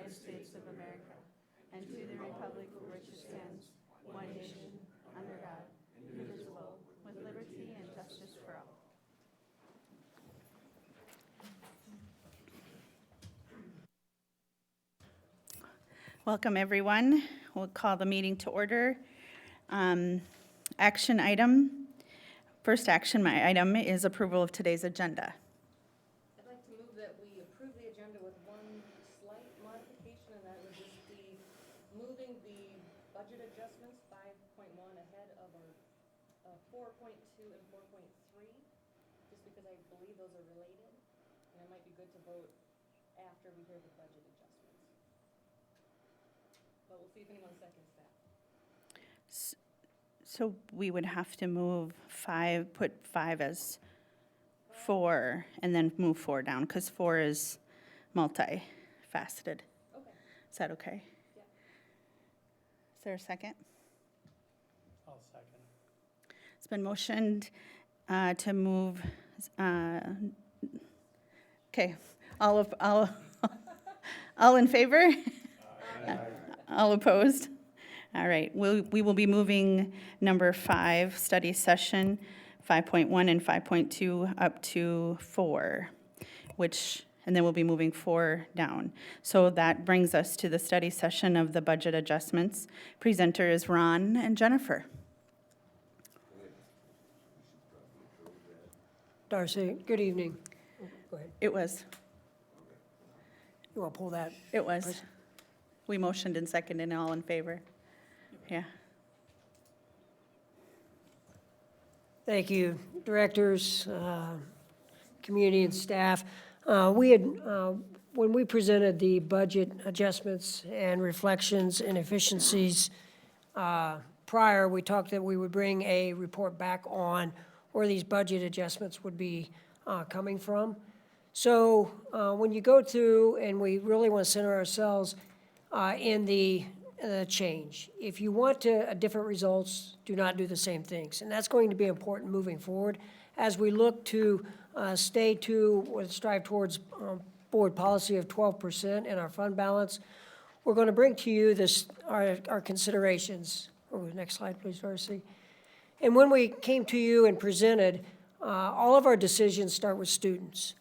United States of America and to the republic for which it stands, one nation, under God, indivisible, with liberty and justice for all. Welcome, everyone. We'll call the meeting to order. Action item. First action item is approval of today's agenda. I'd like to move that we approve the agenda with one slight modification, and that would just be moving the budget adjustments 5.1 ahead of our 4.2 and 4.3, just because I believe those are related, and it might be good to vote after we hear the budget adjustments. But we'll see if anyone seconds that. So we would have to move 5, put 5 as 4, and then move 4 down, because 4 is multifaceted. Okay. Is that okay? Yeah. Is there a second? I'll second. It's been motioned to move, okay, all in favor? Aye. All opposed? All right, we will be moving number 5, study session 5.1 and 5.2 up to 4, and then we'll be moving 4 down. So that brings us to the study session of the budget adjustments. Presenter is Ron and Jennifer. Darcy, good evening. Go ahead. It was. You want to pull that? It was. We motioned and seconded, and all in favor? Yeah. Thank you, directors, community and staff. When we presented the budget adjustments and reflections and efficiencies prior, we talked that we would bring a report back on where these budget adjustments would be coming from. So when you go through, and we really want to center ourselves in the change. If you want different results, do not do the same things. And that's going to be important moving forward as we look to strive towards board policy of 12% in our fund balance. We're going to bring to you our considerations. Next slide, please, Darcy. And when we came to you and presented, all of our decisions start with students.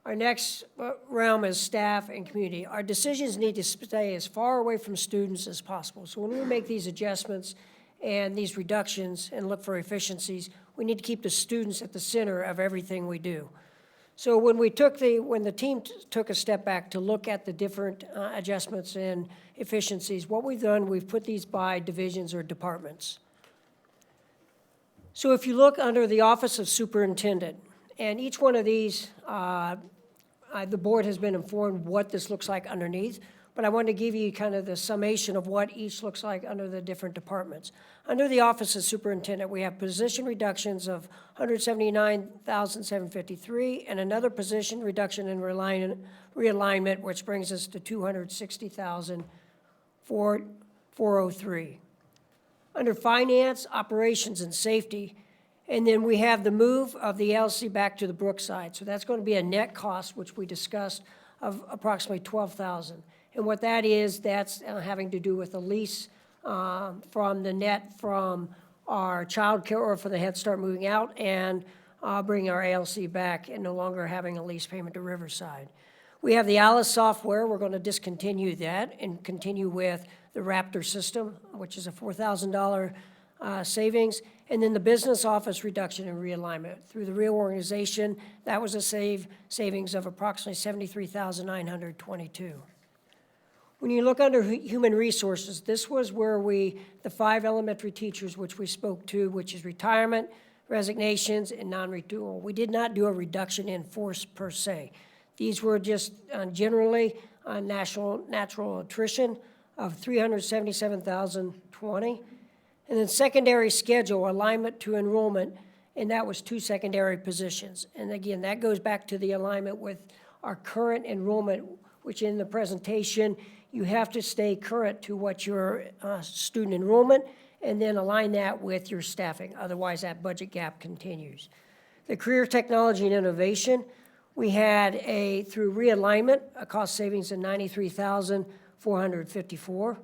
Our next realm is staff and community. Our decisions need to stay as far away from students as possible. So when we make these adjustments and these reductions and look for efficiencies, we need to keep the students at the center of everything we do. So when the team took a step back to look at the different adjustments and efficiencies, what we've done, we've put these by divisions or departments. So if you look under the Office of Superintendent, and each one of these, the board has been informed what this looks like underneath, but I wanted to give you kind of the summation of what each looks like under the different departments. Under the Office of Superintendent, we have position reductions of $179,753 and another position reduction in realignment, which brings us to $260,403. Under Finance, Operations, and Safety, and then we have the move of the LC back to the Brookside. So that's going to be a net cost, which we discussed, of approximately $12,000. And what that is, that's having to do with the lease from the net from our child care or for the Head Start moving out and bringing our ALC back and no longer having a lease payment to Riverside. We have the Alice software. We're going to discontinue that and continue with the Raptor system, which is a $4,000 savings. And then the business office reduction and realignment. Through the reorganization, that was a savings of approximately $73,922. When you look under human resources, this was where the 5 elementary teachers which we spoke to, which is retirement, resignations, and non-renewal. We did not do a reduction in force per se. These were just generally natural attrition of $377,020. And then secondary schedule, alignment to enrollment, and that was 2 secondary positions. And again, that goes back to the alignment with our current enrollment, which in the presentation, you have to stay current to what your student enrollment, and then align that with your staffing. Otherwise, that budget gap continues. The career technology and innovation, We had through realignment, a cost savings of $93,454.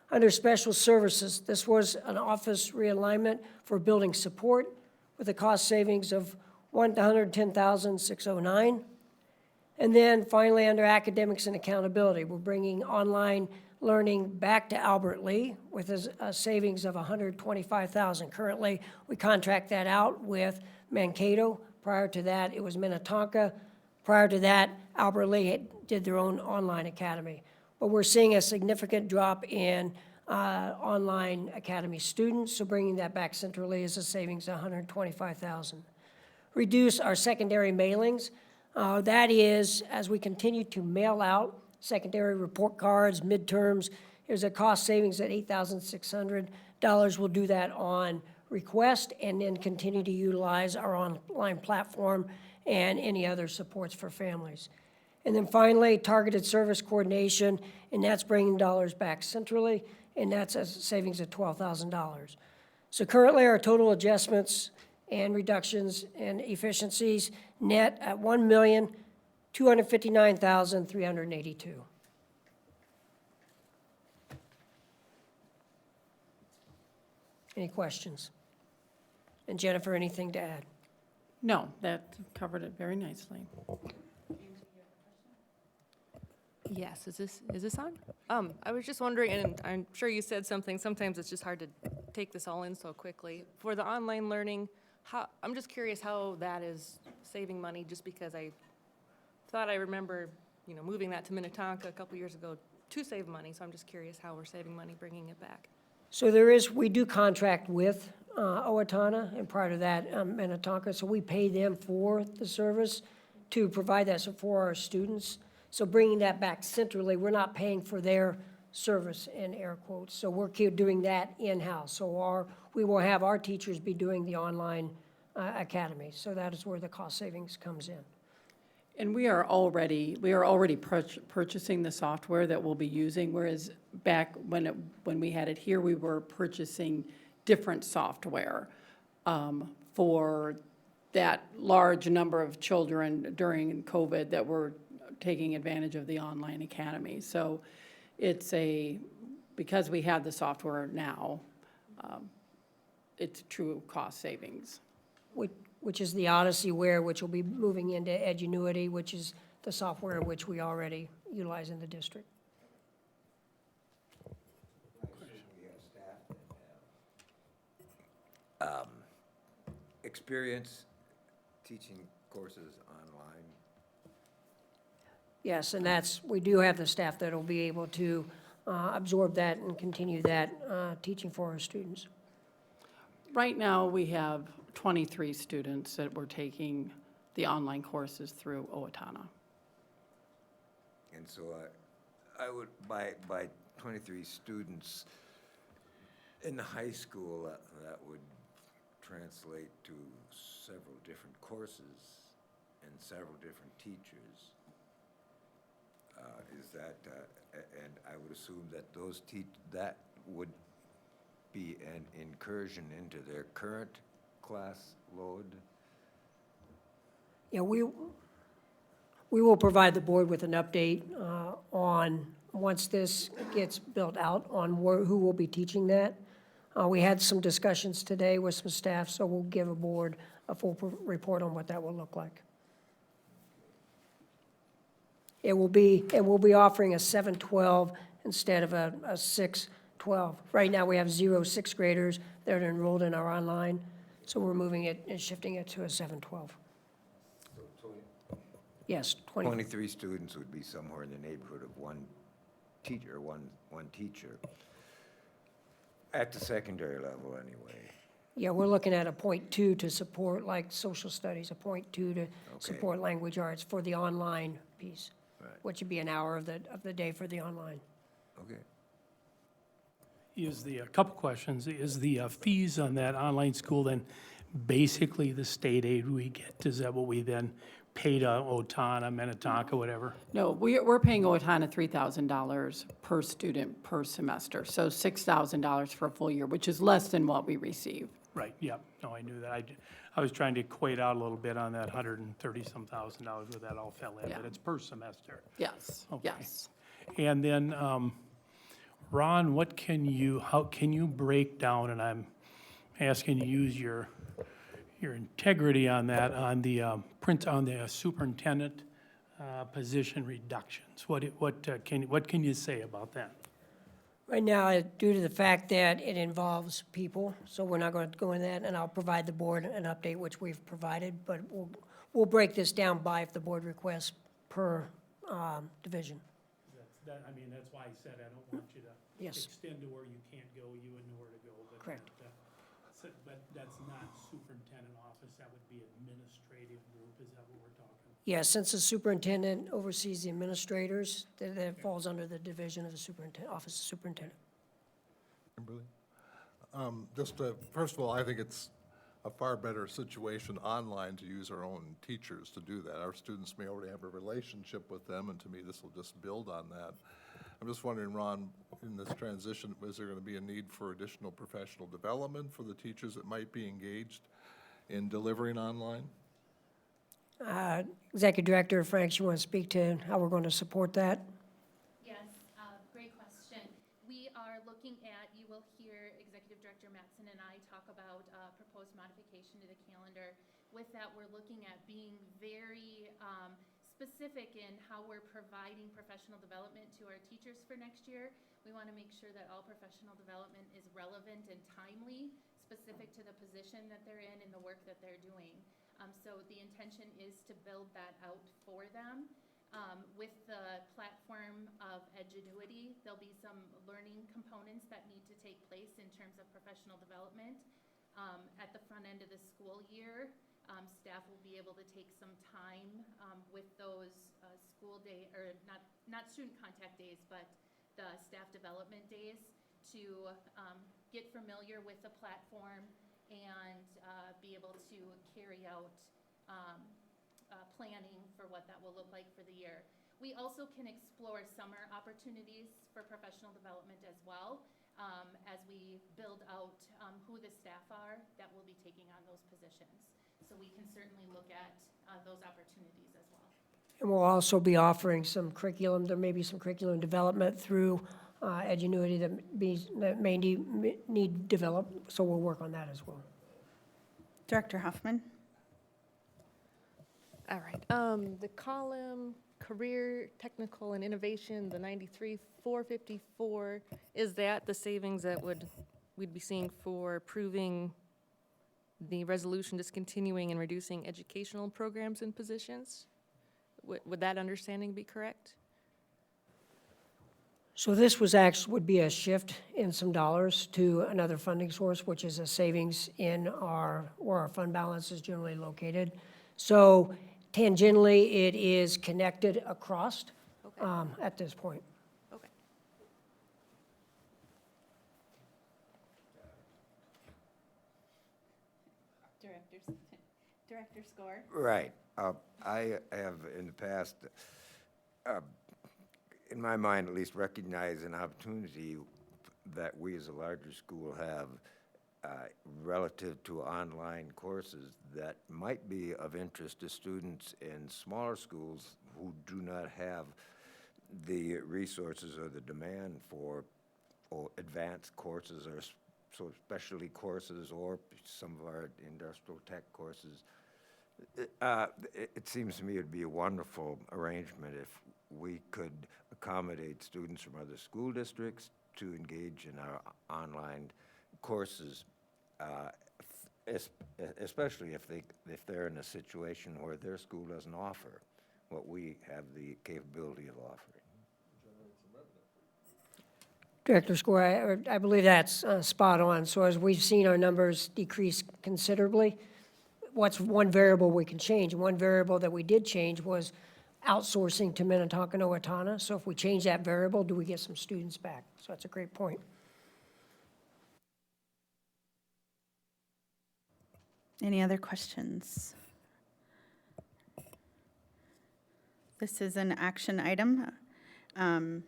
Under special services, this was an office realignment for building support with a cost savings of $110,609. And then finally, under academics and accountability, we're bringing online learning back to Albert Lee with a savings of $125,000. Currently, we contract that out with Mankato. Prior to that, it was Minnetonka. Prior to that, Albert Lee did their own online academy. But we're seeing a significant drop in online academy students, so bringing that back centrally is a savings of $125,000. Reduce our secondary mailings. That is, as we continue to mail out secondary report cards, midterms, there's a cost savings at $8,600. We'll do that on request and then continue to utilize our online platform and any other supports for families. And then finally, targeted service coordination, and that's bringing dollars back centrally, and that's a savings of $12,000. So currently, our total adjustments and reductions and efficiencies net at $1,259,382. Any questions? And Jennifer, anything to add? No, that covered it very nicely. Yes, is this on? I was just wondering, and I'm sure you said something, sometimes it's just hard to take this all in so quickly. For the online learning, I'm just curious how that is saving money, just because I thought I remember, moving that to Minnetonka a couple years ago to save money, so I'm just curious how we're saving money bringing it back. So we do contract with Owatonna, and prior to that, Minnetonka, so we pay them for the service to provide that for our students. So bringing that back centrally, we're not paying for their service in air quotes. So we're doing that in-house. So we will have our teachers be doing the online academy. So that is where the cost savings comes in. And we are already purchasing the software that we'll be using, whereas back when we had it here, we were purchasing different software for that large number of children during COVID that were taking advantage of the online academy. So because we have the software now, it's true cost savings. Which is the Odyssey Ware, which will be moving into Edgenuity, which is the software which we already utilize in the district. Experience teaching courses online. Yes, and we do have the staff that will be able to absorb that and continue that teaching for our students. Right now, we have 23 students that were taking the online courses through Owatonna. And so I would, by 23 students in the high school, that would translate to several different courses and several different teachers. And I would assume that that would be an incursion into their current class load? Yeah, we will provide the board with an update on, once this gets built out, on who will be teaching that. We had some discussions today with some staff, so we'll give a board a full report on what that will look like. We'll be offering a 7-12 instead of a 6-12. Right now, we have 0 6th graders that are enrolled in our online, so we're moving it and shifting it to a 7-12. Yes, 20. 23 students would be somewhere in the neighborhood of one teacher, one teacher, at the secondary level anyway. Yeah, we're looking at a 0.2 to support, like, social studies, a 0.2 to support language arts for the online piece, Right. which would be an hour of the day for the online. Okay. A couple questions, is the fees on that online school then basically the state aid we get? Is that what we then pay to Owatonna, Minnetonka, whatever? No, we're paying Owatonna $3,000 per student per semester, so $6,000 for a full year, which is less than what we receive. Right, yeah, no, I knew that. I was trying to equate out a little bit on that $130-some thousand where that all fell in, Yeah. but it's per semester. Yes, Okay. yes. And then, Ron, how can you break down, and I'm asking you to use your integrity on that, on the superintendent position reductions? What can you say about that? Right now, due to the fact that it involves people, so we're not going to go into that, and I'll provide the board an update, which we've provided, but we'll break this down by, if the board requests, per division. That's why I said I don't want you to Yes. extend to where you can't go, you wouldn't know where to go. But Correct. But that's not superintendent office, that would be administrative group, is that what we're talking? Yeah, since the superintendent oversees the administrators, that falls under the division of the superintendent, office of superintendent. Kimberly? First of all, I think it's a far better situation online to use our own teachers to do that. Our students may already have a relationship with them, and to me, this will just build on that. I'm just wondering, Ron, in this transition, is there going to be a need for additional professional development for the teachers that might be engaged in delivering online? Executive Director Franks, you want to speak to how we're going to support that? Yes, great question. We are looking at, you will hear Executive Director Mattson and I talk about proposed modification to the calendar. With that, we're looking at being very specific in how we're providing professional development to our teachers for next year. We want to make sure that all professional development is relevant and timely, specific to the position that they're in and the work that they're doing. So the intention is to build that out for them. With the platform of Edgenuity, there'll be some learning components that need to take place in terms of professional development. At the front end of the school year, staff will be able to take some time with those school day, or not student contact days, but the staff development days to get familiar with the platform and be able to carry out planning for what that will look like for the year. We also can explore summer opportunities for professional development as well, as we build out who the staff are that will be taking on those positions. So we can certainly look at those opportunities as well. And we'll also be offering some curriculum, there may be some curriculum development through Edgenuity that may need developed, so we'll work on that as well. Director Hoffman? All right, the column, career, technical, and innovation, the 93,454, is that the savings that we'd be seeing for approving the resolution discontinuing and reducing educational programs and positions? Would that understanding be correct? So this would be a shift in some dollars to another funding source, which is a savings in where our fund balance is generally located. So tangentially, it is connected across at this point. Okay. Director Score? Right. I have in the past, in my mind at least, recognized an opportunity that we as a larger school have relative to online courses that might be of interest to students in smaller schools who do not have the resources or the demand for advanced courses or so specialty courses or some of our industrial tech courses. It seems to me it'd be a wonderful arrangement if we could accommodate students from other school districts to engage in our online courses, especially if they're in a situation where their school doesn't offer what we have the capability of offering. Director Score, I believe that's spot on. So as we've seen our numbers decrease considerably, what's one variable we can change? One variable that we did change was outsourcing to Minnetonka-Owatonna. So if we change that variable, do we get some students back? So that's a great point. Any other questions? This is an action item. Oh,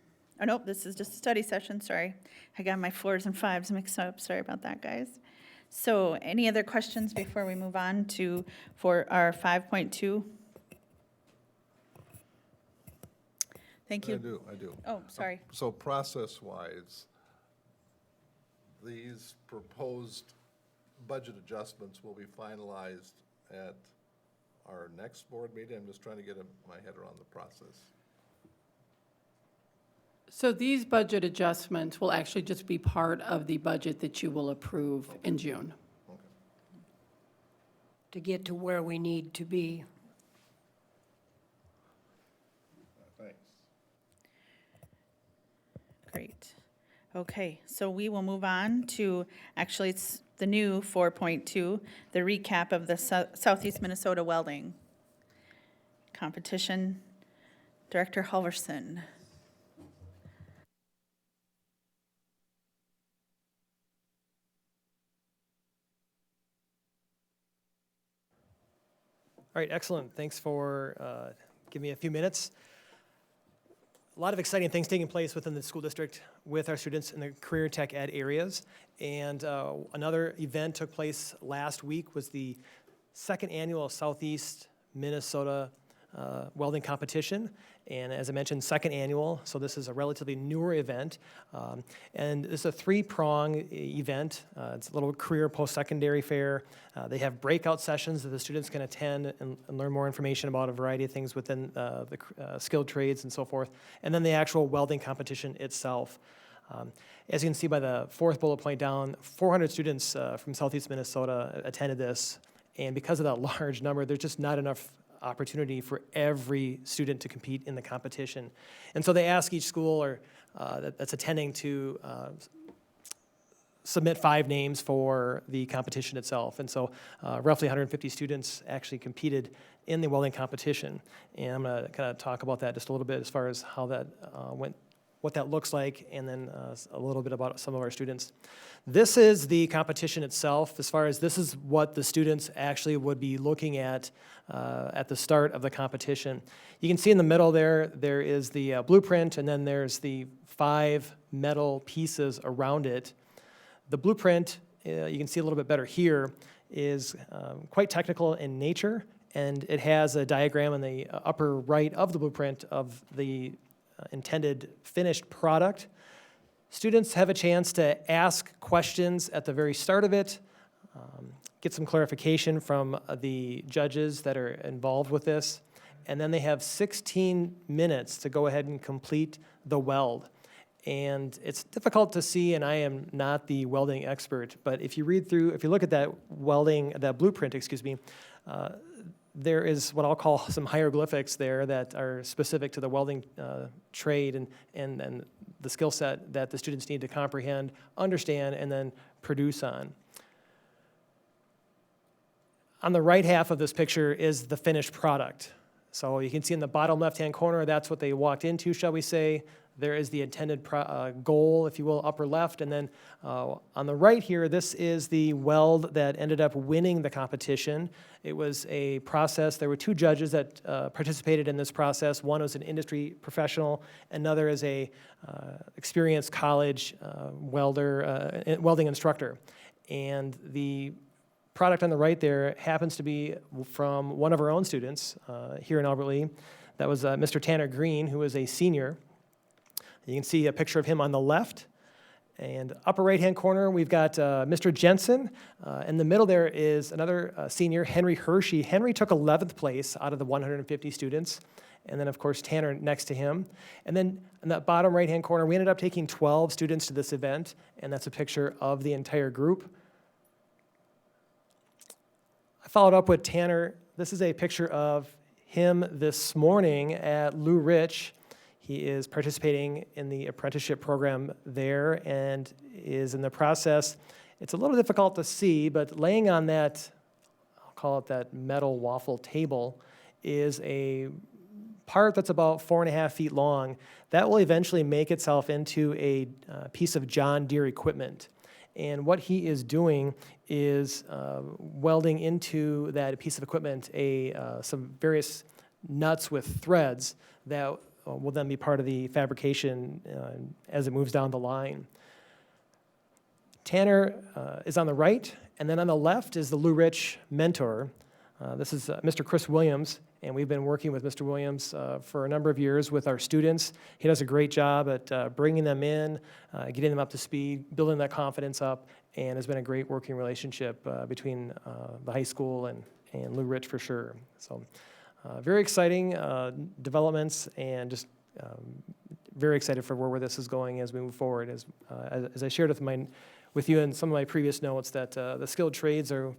nope, this is just a study session, sorry. I got my 4s and 5s mixed up, sorry about that, guys. So any other questions before we move on for our 5.2? Thank I you. do, I do. Oh, sorry. So process-wise, these proposed budget adjustments will be finalized at our next board meeting? I'm just trying to get my head around the process. So these budget adjustments will actually just be part of the budget that you will approve in June. To get to where we need to be. Thanks. Great. Okay, so we will move on to, actually, it's the new 4.2, the recap of the Southeast Minnesota Welding Competition. Director Halverson. All right, excellent. Thanks for giving me a few minutes. A lot of exciting things taking place within the school district with our students in the career tech ed areas. And another event took place last week was the second annual Southeast Minnesota welding competition. And as I mentioned, second annual, so this is a relatively newer event. And this is a three-prong event. It's a little career post-secondary fair. They have breakout sessions that the students can attend and learn more information about a variety of things within the skilled trades and so forth. And then the actual welding competition itself. As you can see by the fourth bullet point down, 400 students from Southeast Minnesota attended this. And because of that large number, there's just not enough opportunity for every student to compete in the competition. And so they ask each school or that's attending to submit 5 names for the competition itself. And so roughly 150 students actually competed in the welding competition. And I'm going to kind of talk about that just a little bit as far as how that went, what that looks like, and then a little bit about some of our students. This is the competition itself, as far as this is what the students actually would be looking at the start of the competition. You can see in the middle there is the blueprint, and then there's the 5 metal pieces around it. The blueprint, you can see a little bit better here, is quite technical in nature, and it has a diagram in the upper right of the blueprint of the intended finished product. Students have a chance to ask questions at the very start of it, get some clarification from the judges that are involved with this, and then they have 16 minutes to go ahead and complete the weld. And it's difficult to see, and I am not the welding expert, but if you look at that blueprint, there is what I'll call some hieroglyphics there that are specific to the welding trade and the skill set that the students need to comprehend, understand, and then produce on. On the right half of this picture is the finished product. So you can see in the bottom left-hand corner, that's what they walked into, shall we say. There is the intended goal, if you will, upper left. And then on the right here, this is the weld that ended up winning the competition. It was a process. There were 2 judges that participated in this process. One was an industry professional. Another is a experienced college welding instructor. And the product on the right there happens to be from one of our own students here in Albert Lea. That was Mr. Tanner Green, who is a senior. You can see a picture of him on the left. And upper right-hand corner, we've got Mr. Jensen. In the middle there is another senior, Henry Hershey. Henry took 11th place out of the 150 students. And then, of course, Tanner next to him. And then in that bottom right-hand corner, we ended up taking 12 students to this event, and that's a picture of the entire group. I followed up with Tanner. This is a picture of him this morning at Lou Rich. He is participating in the apprenticeship program there and is in the process. It's a little difficult to see, but laying on that, I'll call it that metal waffle table, is a part that's about 4.5 feet long. That will eventually make itself into a piece of John Deere equipment. And what he is doing is welding into that piece of equipment some various nuts with threads that will then be part of the fabrication as it moves down the line. Tanner is on the right, And then on the left is the Lou Rich mentor. This is Mr. Chris Williams, and we've been working with Mr. Williams for a number of years with our students. He does a great job at bringing them in, getting them up to speed, building that confidence up, and has been a great working relationship between the high school and Lou Rich for sure. So very exciting developments, and just very excited for where this is going as we move forward. As I shared with you in some of my previous notes, that the skilled trades are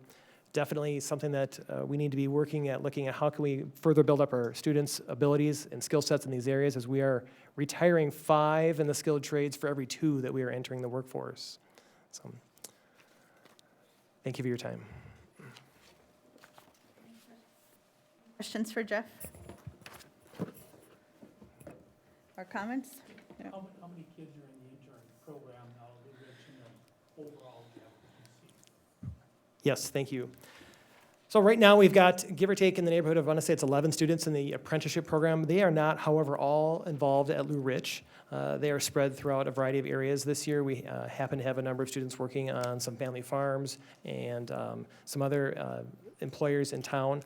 definitely something that we need to be working at, looking at how can we further build up our students' abilities and skill sets in these areas, as we are retiring 5 in the skilled trades for every 2 that we are entering the workforce. So, thank you for your time. Questions for Jeff? Or comments? Yeah. How many kids are in the intern program now, Lou Rich, and then overall, Jeff, you see? Yes, thank you. So right now, we've got, give or take, in the neighborhood of, I want to say it's 11 students in the apprenticeship program. They are not, however, all involved at Lou Rich. They are spread throughout a variety of areas this year. We happen to have a number of students working on some family farms and some other employers in town.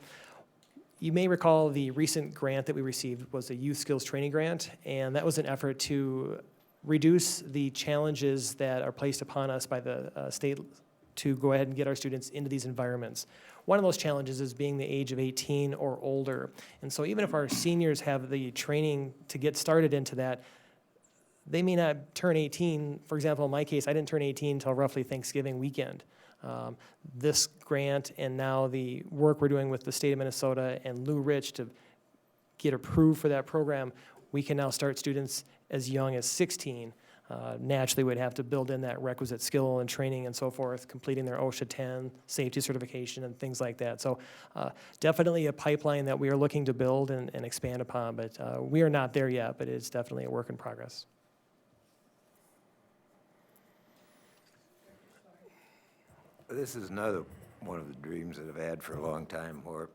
You may recall the recent grant that we received was a youth skills training grant, and that was an effort to reduce the challenges that are placed upon us by the state to go ahead and get our students into these environments. One of those challenges is being the age of 18 or older. And so even if our seniors have the training to get started into that, they may not turn 18. For example, in my case, I didn't turn 18 until roughly Thanksgiving weekend. This grant and now the work we're doing with the state of Minnesota and Lou Rich to get approved for that program, we can now start students as young as 16. Naturally, we'd have to build in that requisite skill and training and so forth, completing their OSHA 10 safety certification and things like that. So definitely a pipeline that we are looking to build and expand upon, but we are not there yet, but it's definitely a work in progress. This is another one of the dreams that I've had for a long time, where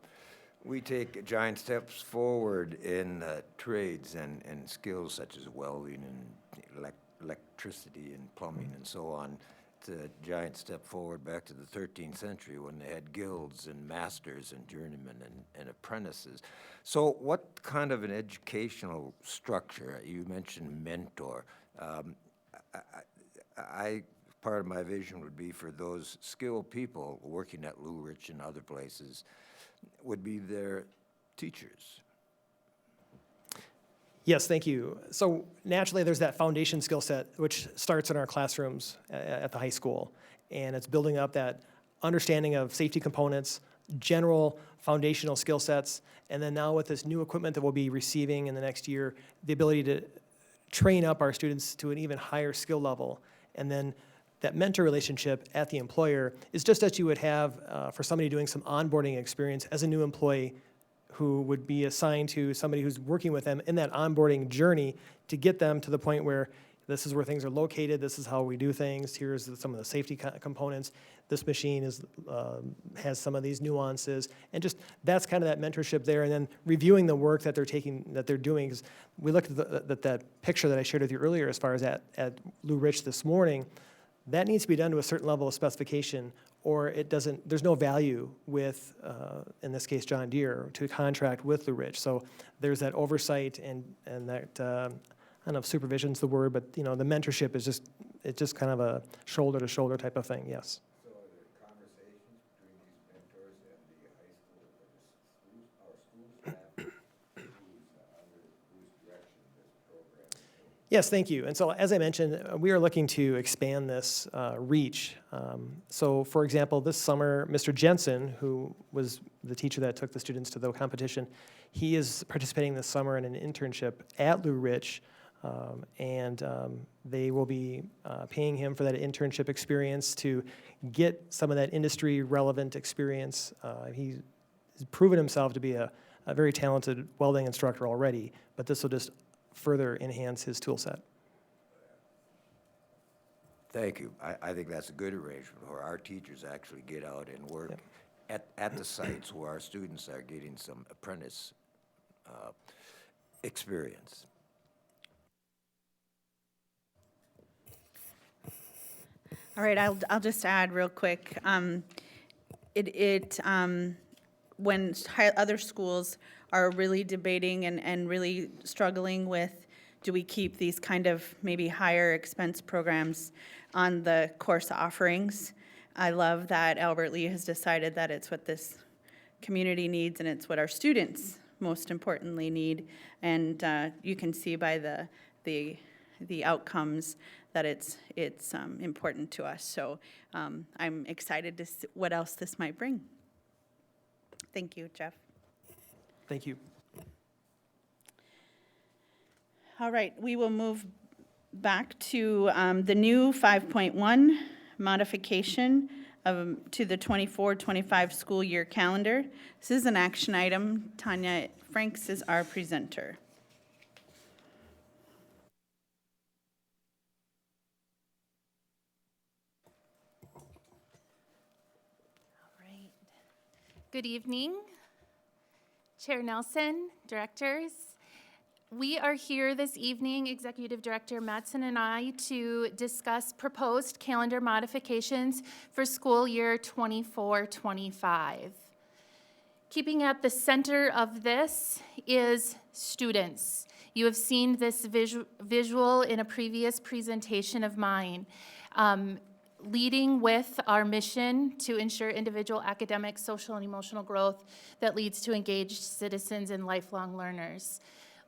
we take giant steps forward in trades and skills such as welding and electricity and plumbing and so on. It's a giant step forward back to the 13th century when they had guilds and masters and journeymen and apprentices. So what kind of an educational structure, you mentioned mentor, part of my vision would be for those skilled people working at Lou Rich and other places would be their teachers. Yes, thank you. So naturally, there's that foundation skill set, which starts in our classrooms at the high school. And it's building up that understanding of safety components, general foundational skill sets, and then now with this new equipment that we'll be receiving in the next year, the ability to train up our students to an even higher skill level. And then that mentor relationship at the employer is just as you would have for somebody doing some onboarding experience as a new employee who would be assigned to somebody who's working with them in that onboarding journey to get them to the point where this is where things are located, this is how we do things, here's some of the safety components, this machine has some of these nuances, and just that's kind of that mentorship there, and then reviewing the work that they're doing. Because we looked at that picture that I shared with you earlier as far as at Lou Rich this morning. That needs to be done to a certain level of specification, or there's no value with, in this case, John Deere, to contract with Lou Rich. So there's that oversight and that, I don't know if supervision's the word, but the mentorship is just kind of a shoulder-to-shoulder type of thing, yes. So are there conversations between these mentors and the high school, or school staff, whose direction this program is? Yes, thank you. And so, as I mentioned, we are looking to expand this reach. So, for example, this summer, Mr. Jensen, who was the teacher that took the students to the competition, he is participating this summer in an internship at Lou Rich, and they will be paying him for that internship experience to get some of that industry-relevant experience. He's proven himself to be a very talented welding instructor already, but this will just further enhance his tool set. Thank you. I think that's a good arrangement, where our teachers actually get out and work at the sites where our students are getting some apprentice experience. All right, I'll just add real quick. When other schools are really debating and really struggling with, do we keep these kind of maybe higher expense programs on the course offerings? I love that Albert Lee has decided that it's what this community needs and it's what our students most importantly need. And you can see by the outcomes that it's important to us. So I'm excited to see what else this might bring. Thank you, Jeff. Thank you. All right, we will move back to the new 5.1 modification to the 24-25 school year calendar. This is an action item. Tanya Franks is our presenter. Right. Good evening, Chair Nelson, directors. We are here this evening, Executive Director Mattson and I, to discuss proposed calendar modifications for school year 24-25. Keeping at the center of this is students. You have seen this visual in a previous presentation of mine. Leading with our mission to ensure individual academic, social, and emotional growth that leads to engaged citizens and lifelong learners.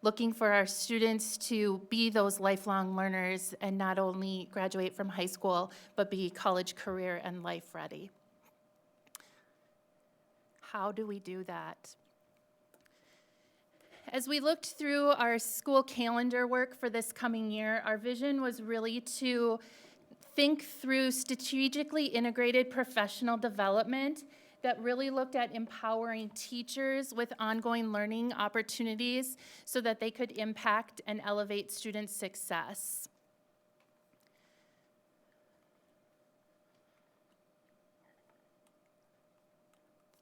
Looking for our students to be those lifelong learners and not only graduate from high school, but be college, career, and life ready. How do we do that? As we looked through our school calendar work for this coming year, our vision was really to think through strategically integrated professional development that really looked at empowering teachers with ongoing learning opportunities so that they could impact and elevate student success.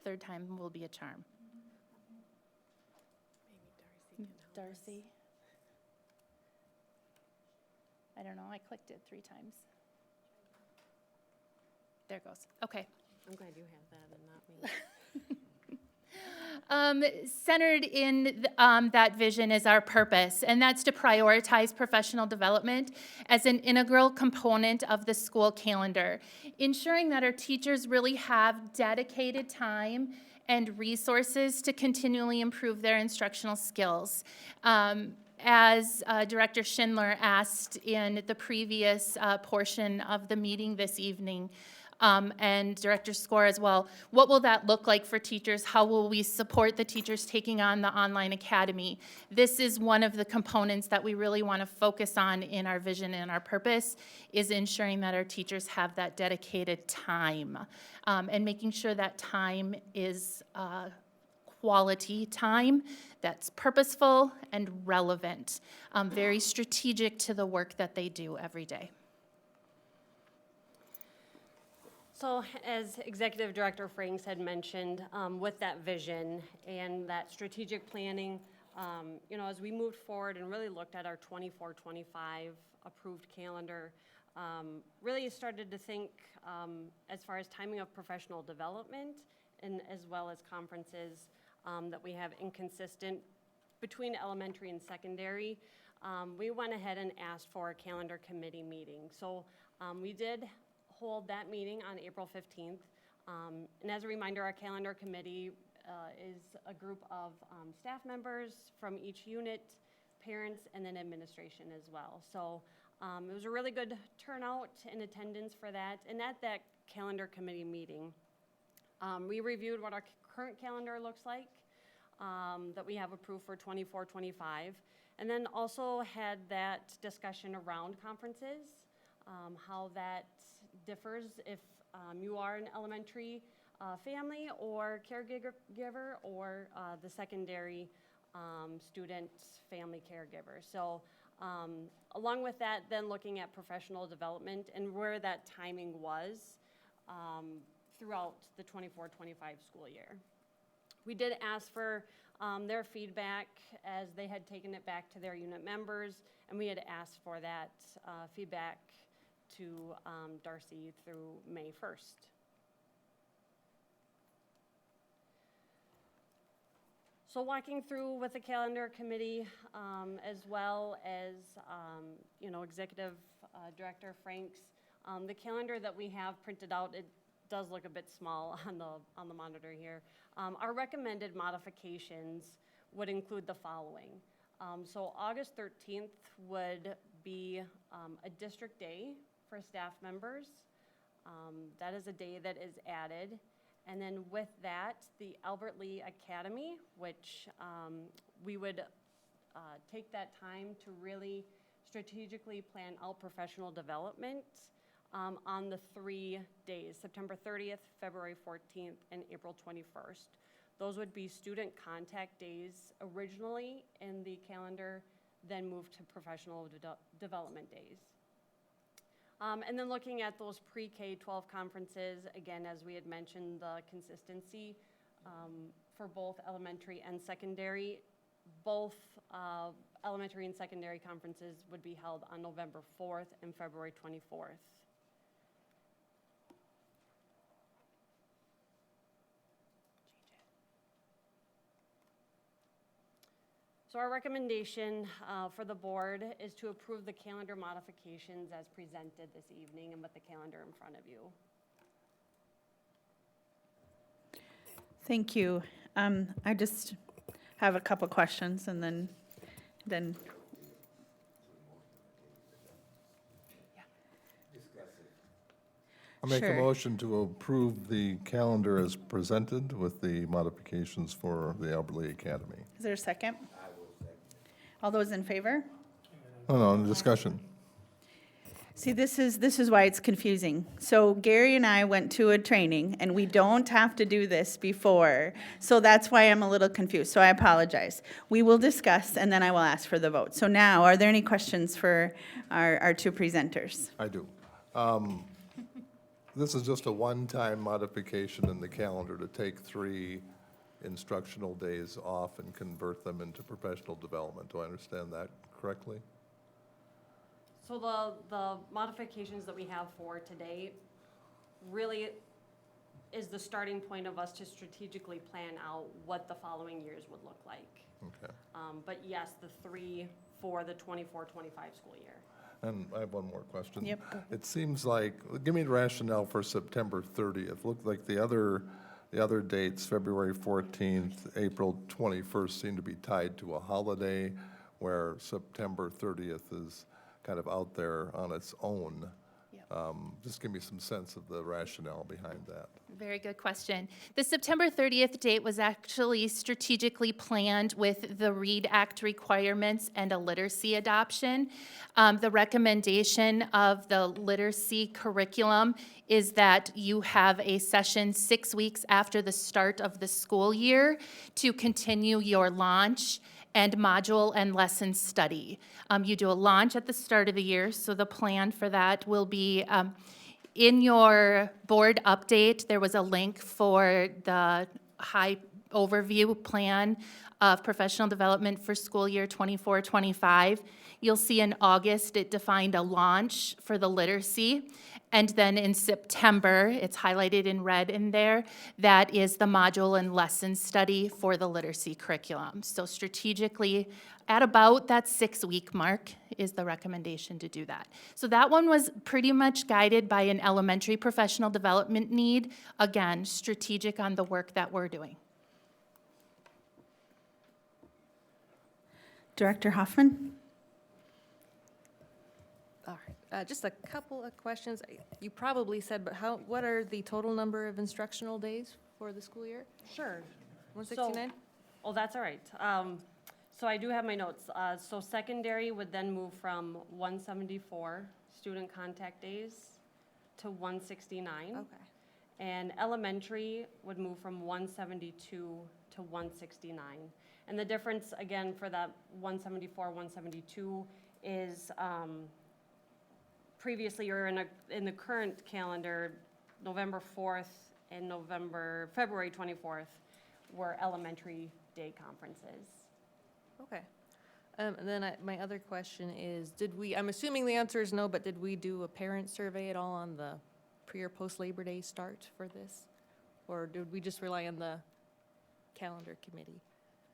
Third time will be a charm. Darcy? I don't know, I clicked it 3 times. There it goes, okay. I'm glad you have that and not me. Centered in that vision is our purpose, and that's to prioritize professional development as an integral component of the school calendar, ensuring that our teachers really have dedicated time and resources to continually improve their instructional skills. As Director Schindler asked in the previous portion of the meeting this evening, and Director Score as well, what will that look like for teachers? How will we support the teachers taking on the online academy? This is one of the components that we really want to focus on in our vision and our purpose, is ensuring that our teachers have that dedicated time, and making sure that time is quality time that's purposeful and relevant, very strategic to the work that they do every day. So as Executive Director Franks had mentioned, with that vision and that strategic planning, as we moved forward and really looked at our 24-25 approved calendar, really started to think as far as timing of professional development and as well as conferences that we have inconsistent between elementary and secondary. We went ahead and asked for a calendar committee meeting. So we did hold that meeting on April 15th. And as a reminder, our calendar committee is a group of staff members from each unit, parents, and then administration as well. So it was a really good turnout and attendance for that. And at that calendar committee meeting, we reviewed what our current calendar looks like that we have approved for 24-25, and then also had that discussion around conferences, how that differs if you are an elementary family or caregiver or the secondary student family caregiver. So along with that, then looking at professional development and where that timing was throughout the 24-25 school year. We did ask for their feedback as they had taken it back to their unit members, and we had asked for that feedback to Darcy through May 1st. So walking through with the calendar committee, as well as, Executive Director Franks, the calendar that we have printed out, it does look a bit small on the monitor here. Our recommended modifications would include the following. So August 13th would be a district day for staff members. That is a day that is added. And then with that, the Albert Lee Academy, which we would take that time to really strategically plan out professional development on the 3 days, September 30th, February 14th, and April 21st. Those would be student contact days originally in the calendar, then moved to professional development days. And then looking at those pre-K-12 conferences, again, as we had mentioned, the consistency for both elementary and secondary. Both elementary and secondary conferences would be held on November 4th and February 24th. So our recommendation for the board is to approve the calendar modifications as presented this evening and with the calendar in front of you. Thank you. I just have a couple questions and then I'll make a Sure. motion to approve the calendar as presented with the modifications for the Albert Lee Academy. is there a second? All those in favor? Oh, no, discussion. See, this is why it's confusing. So Gary and I went to a training, and we don't have to do this before. So that's why I'm a little confused, so I apologize. We will discuss, and then I will ask for the vote. So now, are there any questions for our two presenters? I do. This is just a one-time modification in the calendar to take 3 instructional days off and convert them into professional development. Do I understand that correctly? So the modifications that we have for today really is the starting point of us to strategically plan out what the following years would look like. Okay. But yes, the 3 for the 24-25 school year. And I have one more question. Yep. It seems like, give me the rationale for September 30th. Looked like the other dates, February 14th, April 21st, seem to be tied to a holiday, where September 30th is kind of out there on its own. Just give me some sense of the rationale behind that. Very good question. The September 30th date was actually strategically planned with the READ Act requirements and a literacy adoption. The recommendation of the literacy curriculum is that you have a session 6 weeks after the start of the school year to continue your launch and module and lesson study. You do a launch at the start of the year, so the plan for that will be in your board update, there was a link for the high overview plan of professional development for school year 24-25. You'll see in August, it defined a launch for the literacy. And then in September, it's highlighted in red in there, that is the module and lesson study for the literacy curriculum. So strategically, at about that 6-week mark is the recommendation to do that. So that one was pretty much guided by an elementary professional development need. Again, strategic on the work that we're doing. Director Hoffman? All right, just a couple of questions. You probably said, but what are the total number of instructional days for the school year? Sure. 169? Oh, that's all right. So I do have my notes. So secondary would then move from 174 student contact days to 169. Okay. And elementary would move from 172 to 169. And the difference, again, for that 174, 172 is previously, or in the current calendar, November 4th and February 24th were elementary day conferences. Okay. And then my other question is, I'm assuming the answer is no, but did we do a parent survey at all on the pre or post Labor Day start for this? Or did we just rely on the calendar committee?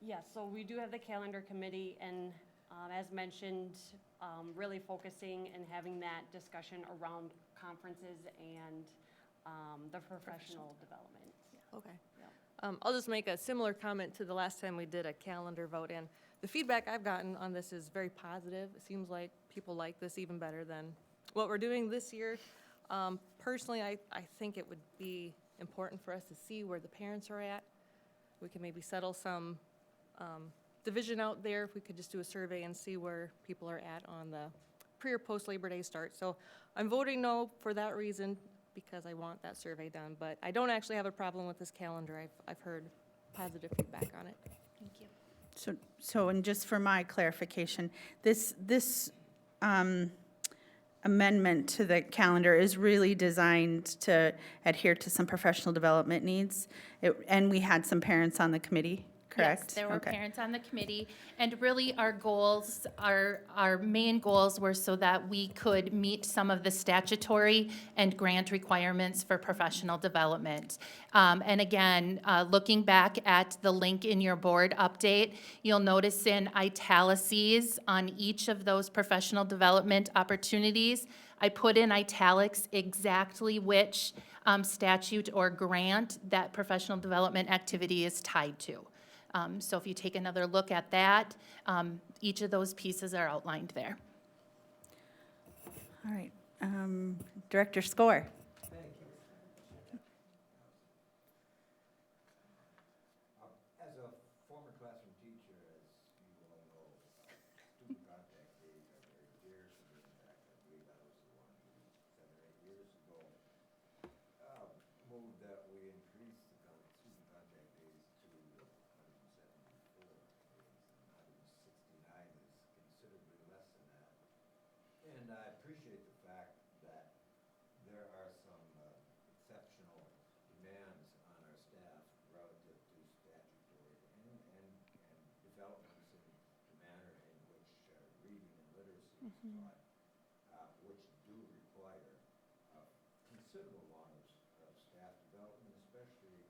Yes, so we do have the calendar committee, and as mentioned, really focusing and having that discussion around conferences and the professional development. Okay. Yep. I'll just make a similar comment to the last time we did a calendar vote, and the feedback I've gotten on this is very positive. It seems like people like this even better than what we're doing this year. Personally, I think it would be important for us to see where the parents are at. We can maybe settle some division out there if we could just do a survey and see where people are at on the pre or post Labor Day start. So I'm voting no for that reason, because I want that survey done, but I don't actually have a problem with this calendar. I've heard positive feedback on it. Thank you. So, and just for my clarification, this amendment to the calendar is really designed to adhere to some professional development needs. And we had some parents on the committee, correct? Yes, there were Okay. parents on the committee, and really our goals, our main goals were so that we could meet some of the statutory and grant requirements for professional development. And again, looking back at the link in your board update, you'll notice in italices on each of those professional development opportunities, I put in italics exactly which statute or grant that professional development activity is tied to. So if you take another look at that, each of those pieces are outlined there. All right. Director Score. As a former classroom teacher, as you all know, student contact days are very dear to me. In fact, I believe I was the one who, 7 or 8 years ago, moved that we increase the student contact days to 174 days, and 169 is considerably less than that. And I appreciate the fact that there are some exceptional demands on our staff relative to statutory and developments in the manner in which reading and literacy is taught, which do require a considerable amount of staff development, especially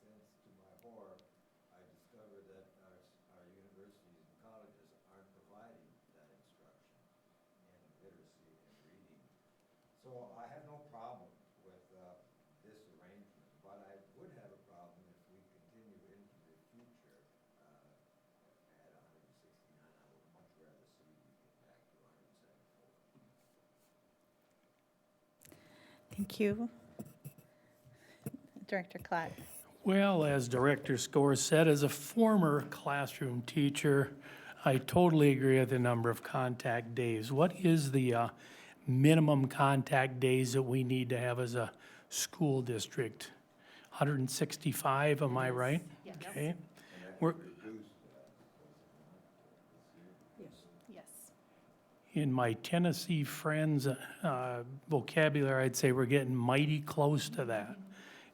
since, to my horror, I discovered that our universities and colleges aren't providing that instruction in literacy and reading. So I have no problem with this arrangement, but I would have a problem if we continue into the future at 169. I would much rather see we get back to 174. Thank you. Director Clark. Well, as Director Score said, as a former classroom teacher, I totally agree with the number of contact days. What is the minimum contact days that we need to have as a school district? 165, am I right? Yes. Okay. We're, Yes. in my Tennessee friends' vocabulary, I'd say we're getting mighty close to that.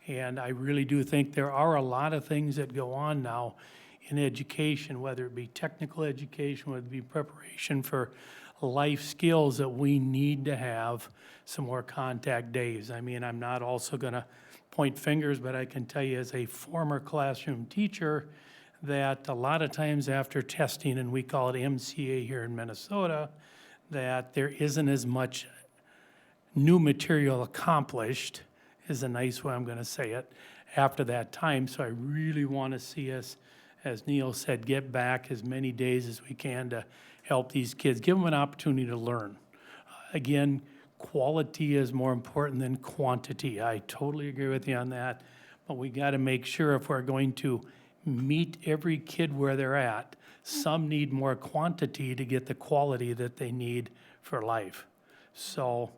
And I really do think there are a lot of things that go on now in education, whether it be technical education, whether it be preparation for life skills, that we need to have some more contact days. I mean, I'm not also going to point fingers, but I can tell you as a former classroom teacher that a lot of times after testing, and we call it MCA here in Minnesota, that there isn't as much new material accomplished, is a nice way I'm going to say it, after that time. So I really want to see us, as Neil said, get back as many days as we can to help these kids, give them an opportunity to learn. Again, quality is more important than quantity. I totally agree with you on that, but we got to make sure if we're going to meet every kid where they're at, some need more quantity to get the quality that they need for life. So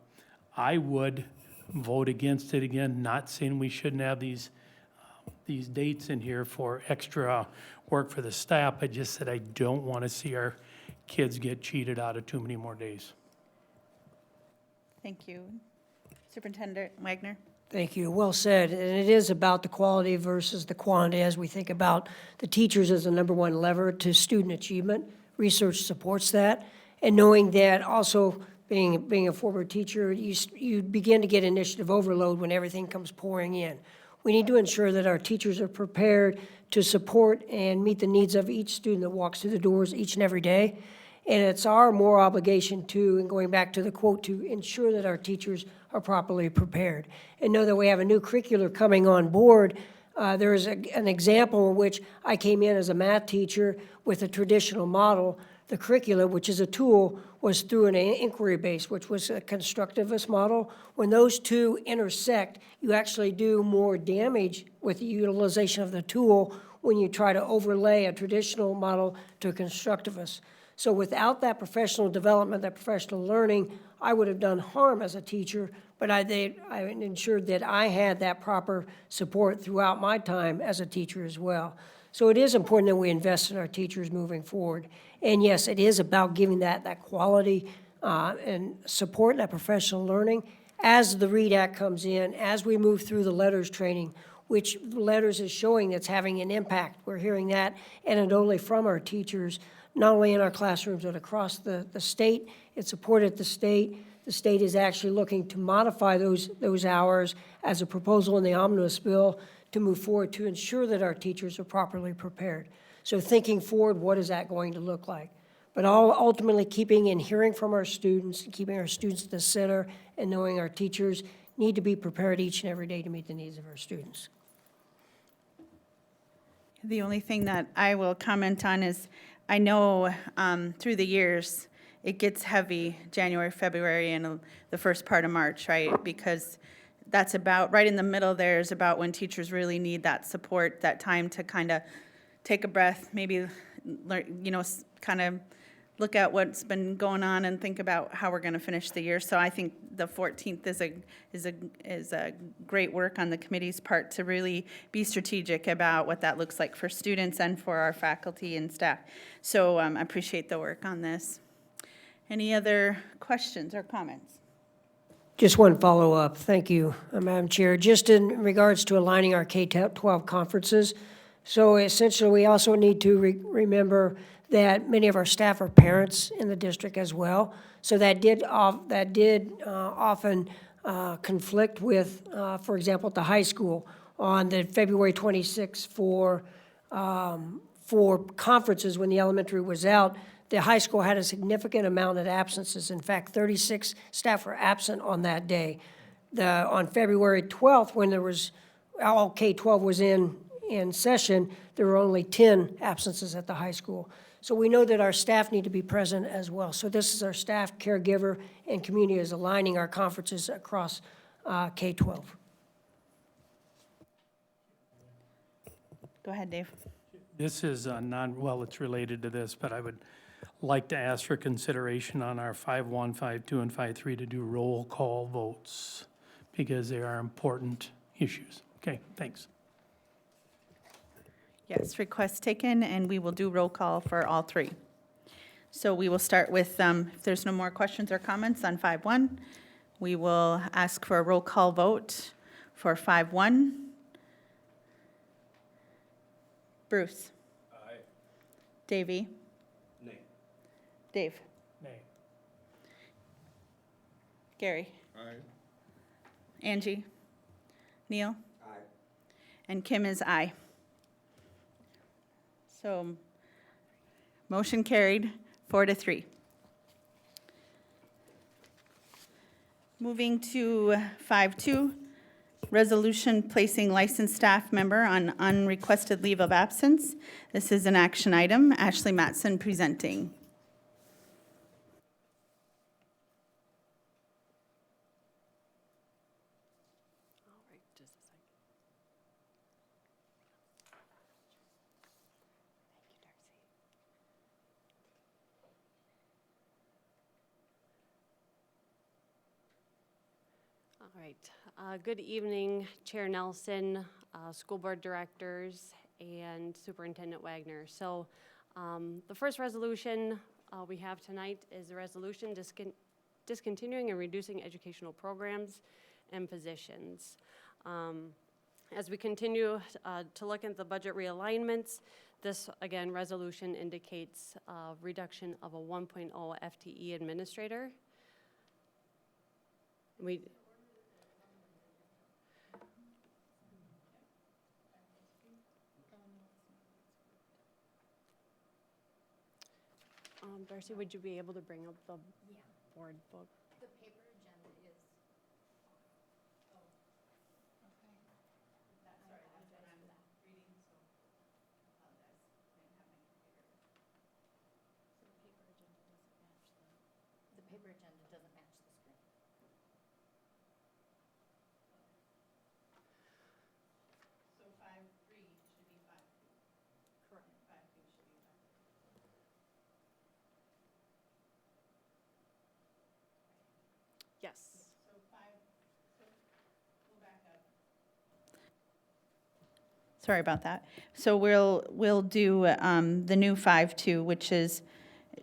I would vote against it again, not saying we shouldn't have these dates in here for extra work for the staff. I just said I don't want to see our kids get cheated out of too many more days. Thank you. Superintendent Wagner. Thank you. Well said. And it is about the quality versus the quantity as we think about the teachers as the number one lever to student achievement research supports that. And knowing that also, being a former teacher, you begin to get initiative overload when everything comes pouring in. We need to ensure that our teachers are prepared to support and meet the needs of each student that walks through the doors each and every day. And it's our moral obligation to, and going back to the quote, to ensure that our teachers are properly prepared. And know that we have a new curricular coming on board. There is an example in which I came in as a math teacher with a traditional model. The curricula, which is a tool, was through an inquiry base, which was a constructivist model. When those two intersect, you actually do more damage with the utilization of the tool when you try to overlay a traditional model to a constructivist. So without that professional development, that professional learning, I would have done harm as a teacher, but I ensured that I had that proper support throughout my time as a teacher as well. So it is important that we invest in our teachers moving forward. And yes, it is about giving that quality and support, that professional learning. As the READ Act comes in, as we move through the letters training, which letters is showing that's having an impact. We're hearing that, and not only from our teachers, not only in our classrooms, but across the state. It's supported at the state. The state is actually looking to modify those hours as a proposal in the omnibus bill to move forward to ensure that our teachers are properly prepared. So thinking forward, what is that going to look like? But all ultimately keeping and hearing from our students, keeping our students at the center, and knowing our teachers need to be prepared each and every day to meet the needs of our students. The only thing that I will comment on is, I know through the years, it gets heavy January, February, and the first part of March, right? Because that's about, right in the middle there is about when teachers really need that support, that time to kind of take a breath, maybe learn, kind of look at what's been going on and think about how we're going to finish the year. So I think the 14th is a great work on the committee's part to really be strategic about what that looks like for students and for our faculty and staff. So I appreciate the work on this. Any other questions or comments? Just one follow-up. Thank you, Madam Chair. Just in regards to aligning our K-12 conferences, so essentially we also need to remember that many of our staff are parents in the district as well. So that did often conflict with, for example, at the high school on the February 26th for conferences when the elementary was out. The high school had a significant amount of absences. In fact, 36 staff were absent on that day. On February 12th, when there was, all K-12 was in session, there were only 10 absences at the high school. So we know that our staff need to be present as well. So this is our staff, caregiver, and community is aligning our conferences across K-12. Go ahead, Dave. This is well, it's related to this, but I would like to ask for consideration on our 5-1, 5-2, and 5-3 to do roll call votes because they are important issues. Okay, thanks. Yes, request taken, and we will do roll call for all three. So we will start with, if there's no more questions or comments on 5-1, we will ask for a roll call vote for 5-1. Bruce? Aye. Davey? Nay. Dave? Nay. Gary? Aye. Angie? Neil? Aye. And Kim is aye. So, motion carried 4-3. Moving to 5-2, resolution placing licensed staff member on unrequested leave of absence. This is an action item. Ashley Matson presenting. All right. Good evening, Chair Nelson, school board directors, and Superintendent Wagner. So the first resolution we have tonight is a resolution discontinuing and reducing educational programs and positions. As we continue to look at the budget realignments, This, again, resolution indicates a reduction of a 1.0 FTE administrator. We, Darcy, would you be able to bring up the board book? The paper agenda is. The paper agenda doesn't match the screen. So 5.3 should be 5.2. Correct. 5.2 should be 5.2. Yes. So 5, so we'll back up. Sorry about that. So we'll do the new 5.2, which is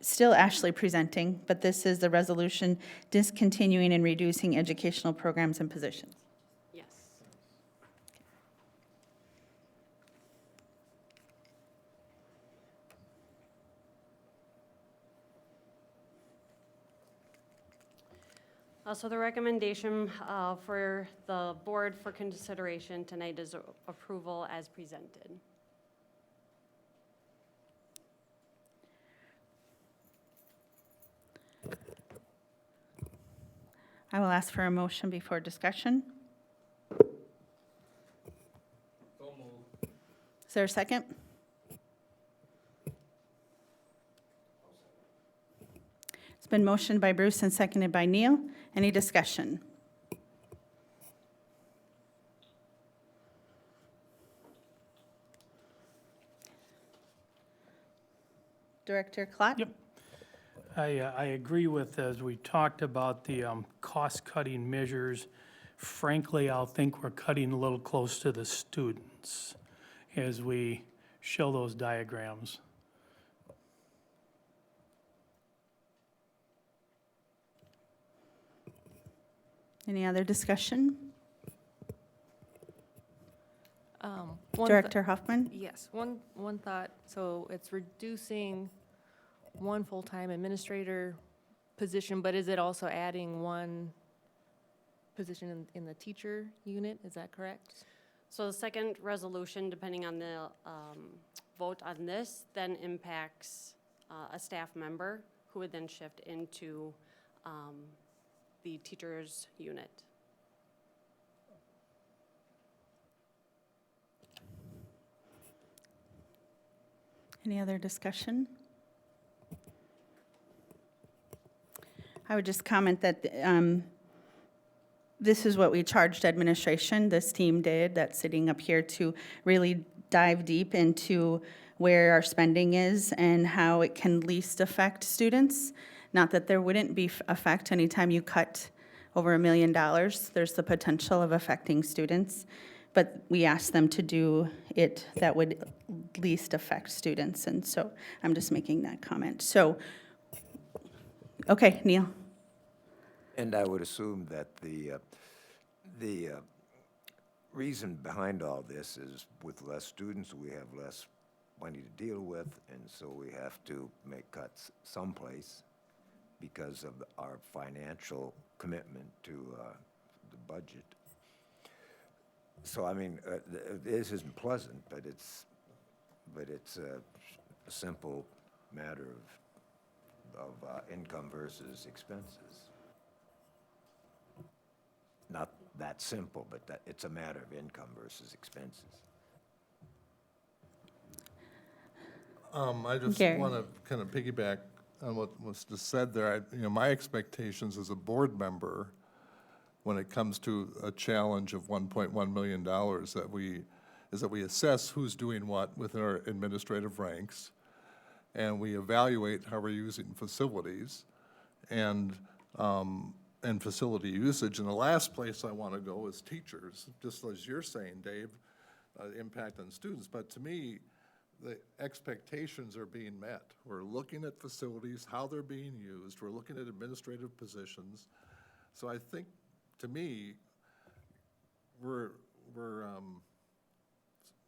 still Ashley presenting, but this is the resolution discontinuing and reducing educational programs and positions. Yes. So the recommendation for the board for consideration tonight is approval as presented. I will ask for a motion before discussion. Is there a second? It's been motioned by Bruce and seconded by Neil. Any discussion? Director Klott? Yep. I agree with, as we talked about the cost-cutting measures, frankly, I'll think we're cutting a little close to the students as we show those diagrams. Any other discussion? One Director Hoffman? Yes, one thought, so it's reducing one full-time administrator position, but is it also adding one position in the teacher unit? Is that correct? So the second resolution, depending on the vote on this, then impacts a staff member who would then shift into the teacher's unit. Any other discussion? I would just comment that this is what we charged administration, this team did, that's sitting up here, to really dive deep into where our spending is and how it can least affect students. Not that there wouldn't be effect anytime you cut over $1 million, there's the potential of affecting students. But we asked them to do it that would least affect students, and so I'm just making that comment. So, okay, Neil. And I would assume that the reason behind all this is with less students, we have less money to deal with, and so we have to make cuts someplace because of our financial commitment to the budget. So, I mean, this isn't pleasant, but it's a simple matter of income versus expenses. Not that simple, but that it's a matter of income versus expenses. I just Gary. want to kind of piggyback on what was just said there. My expectations as a board member, when it comes to a challenge of $1.1 million, that we assess who's doing what within our administrative ranks, and we evaluate how we're using facilities and facility usage. And the last place I want to go is teachers, just as you're saying, Dave, impact on students. But to me, the expectations are being met. We're looking at facilities, how they're being used. We're looking at administrative positions. So I think, to me, we're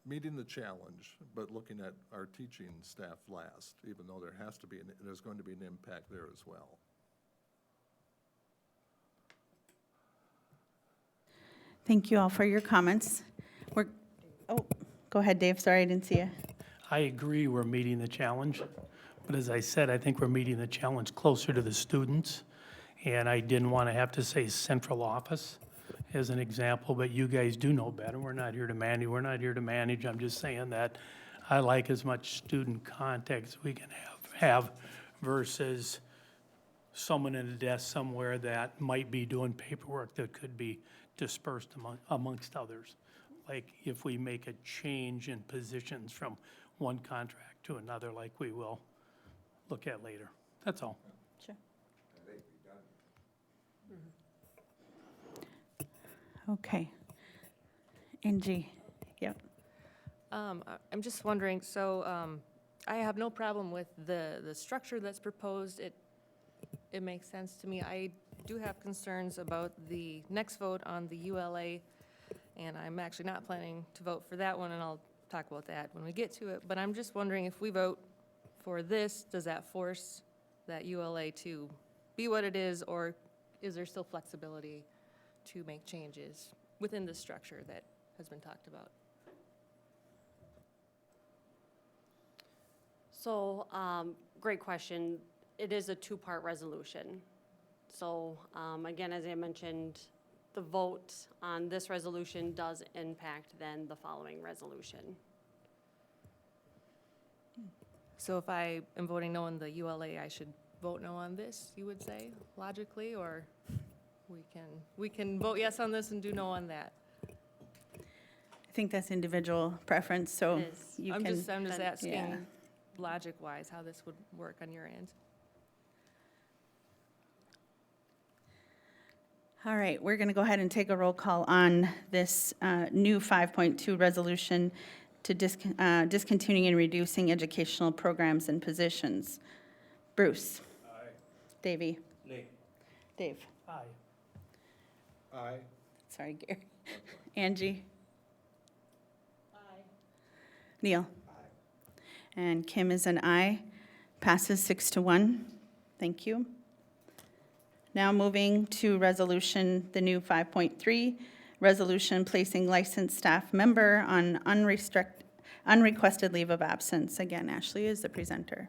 meeting the challenge, but looking at our teaching staff last, even though there has to be, there's going to be an impact there as well. Thank you all for your comments. Go ahead, Dave, sorry, I didn't see you. I agree we're meeting the challenge, but as I said, I think we're meeting the challenge closer to the students. And I didn't want to have to say central office as an example, but you guys do know better. We're not here to manage, I'm just saying that I like as much student contact as we can have versus someone in a desk somewhere that might be doing paperwork that could be dispersed amongst others. Like if we make a change in positions from one contract to another, like we will look at later. That's all. Sure. Okay. Angie, yep. I'm just wondering, so I have no problem with the structure that's proposed. It makes sense to me. I do have concerns about the next vote on the ULA, and I'm actually not planning to vote for that one, and I'll talk about that when we get to it. But I'm just wondering, if we vote for this, does that force that ULA to be what it is, or is there still flexibility to make changes within the structure that has been talked about? So, great question. It is a two-part resolution. So, again, as I mentioned, the vote on this resolution does impact then the following resolution. So if I am voting no on the ULA, I should vote no on this, you would say, logically, or we can vote yes on this and do no on that? I think that's individual preference, so It is. you I'm can. just yeah. asking, logic-wise, how this would work on your end. All right, we're going to go ahead and take a roll call on this new 5.2 resolution to discontinuing and reducing educational programs and positions. Bruce? Aye. Davey? Nay. Dave? Aye. Aye. Sorry, Gary. Angie? Aye. Neil? Aye. And Kim is an aye. Passes 6-1. Thank you. Now moving to resolution, the new 5.3, resolution placing licensed staff member on unrequested leave of absence. Again, Ashley is the presenter.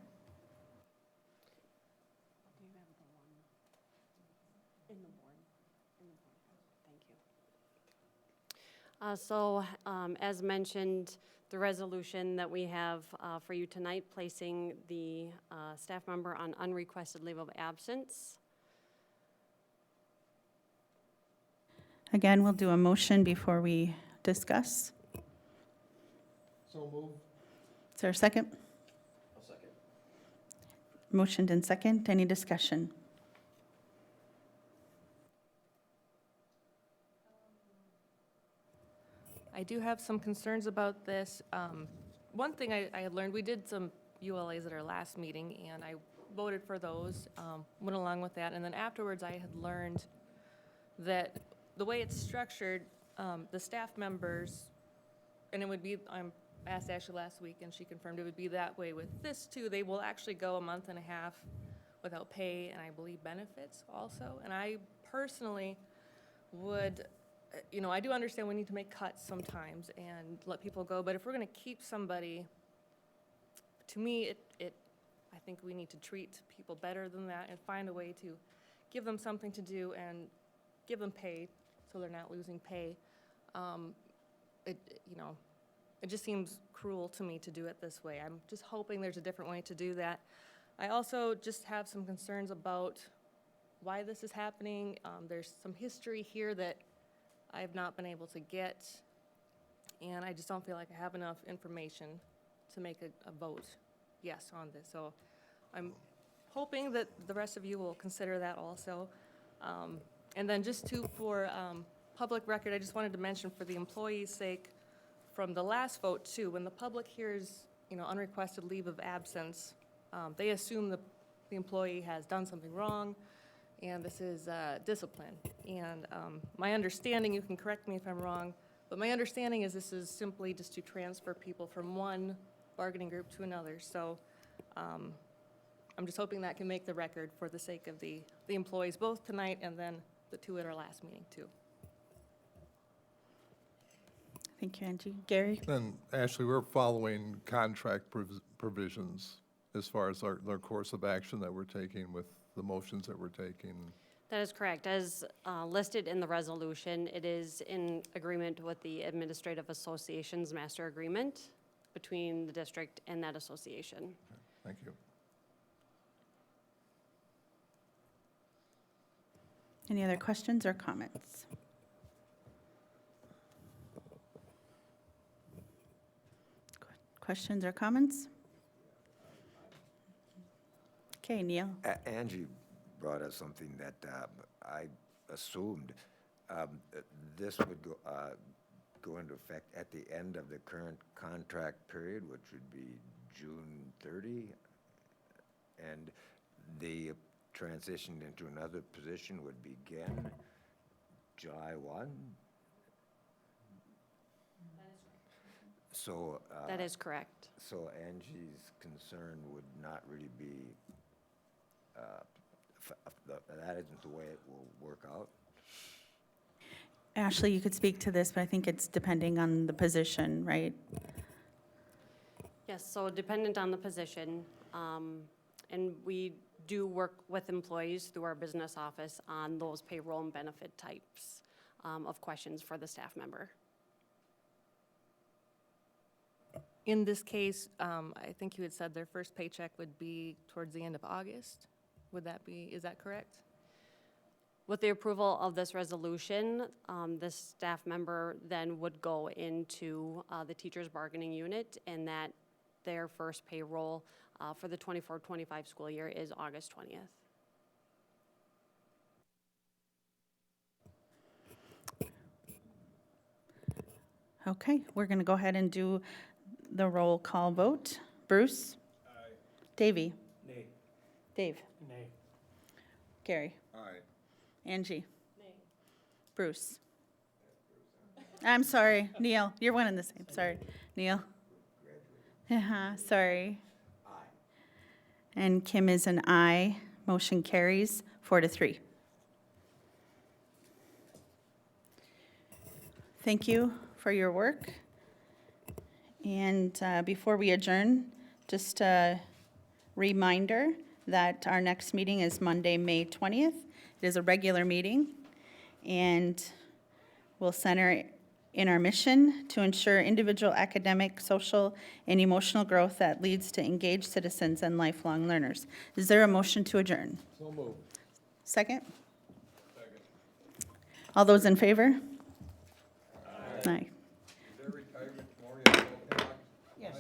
As mentioned, the resolution that we have for you tonight, placing the staff member on unrequested leave of absence. Again, we'll do a motion before we discuss. So move. Is there a second? I'll second. Motioned and second. Any discussion? I do have some concerns about this. One thing I had learned, we did some ULAs at our last meeting, and I voted for those, went along with that, and then afterwards I had learned that the way it's structured, the staff members, and it would be, I asked Ashley last week, and she confirmed it would be that way with this too. They will actually go a month and a half without pay, and I believe benefits also. And I personally would, I do understand we need to make cuts sometimes and let people go, but if we're gonna keep somebody, to me, I think we need to treat people better than that and find a way to give them something to do and give them pay so they're not losing pay. It just seems cruel to me to do it this way. I'm just hoping there's a different way to do that. I also just have some concerns about why this is happening. There's some history here that I have not been able to get, and I just don't feel like I have enough information to make a vote yes on this. So I'm hoping that the rest of you will consider that also. And then just for public record, I just wanted to mention for the employees' sake, from the last vote too, when the public hears, unrequested leave of absence, they assume the employee has done something wrong, and this is discipline. And my understanding, you can correct me if I'm wrong, But my understanding is this is simply just to transfer people from one bargaining group to another. So I'm just hoping that can make the record for the sake of the employees, both tonight and then the two at our last meeting, too. Thank you, Angie. Gary? Then, Ashley, we're following contract provisions as far as our course of action that we're taking with the motions that we're taking. That is correct. As listed in the resolution, it is in agreement with the Administrative Association's master agreement between the district and that association. Thank you. Any other questions or comments? Questions or comments? Okay, Neil? Angie brought up something that I assumed this would go into effect at the end of the current contract period, which would be June 30, and the transition into another position would begin July 1. So. That is correct. So Angie's concern would not really be, that isn't the way it will work out? Ashley, you could speak to this, but I think it's depending on the position, right? Yes, so dependent on the position, and we do work with employees through our business office on those payroll and benefit types of questions for the staff member. In this case, I think you had said their first paycheck would be towards the end of August. Would that be, is that correct? With the approval of this resolution, this staff member then would go into the teacher's bargaining unit, and that their first payroll for the 24-25 school year is August 20th. Okay, we're going to go ahead and do the roll call vote. Bruce? Aye. Davey? Nay. Dave? Nay. Gary? Aye. Angie? Nay. Bruce? I'm sorry, Neil. You're one and the same. Sorry. Neil? Sorry. Aye. And Kim is an aye. Motion carries 4-3. Thank you for your work. And before we adjourn, just a reminder that our next meeting is Monday, May 20th. It is a regular meeting, and we'll center in our mission to ensure individual academic, social, and emotional growth that leads to engaged citizens and lifelong learners. Is there a motion to adjourn? So moved. Second? Second. All those in favor? Aye.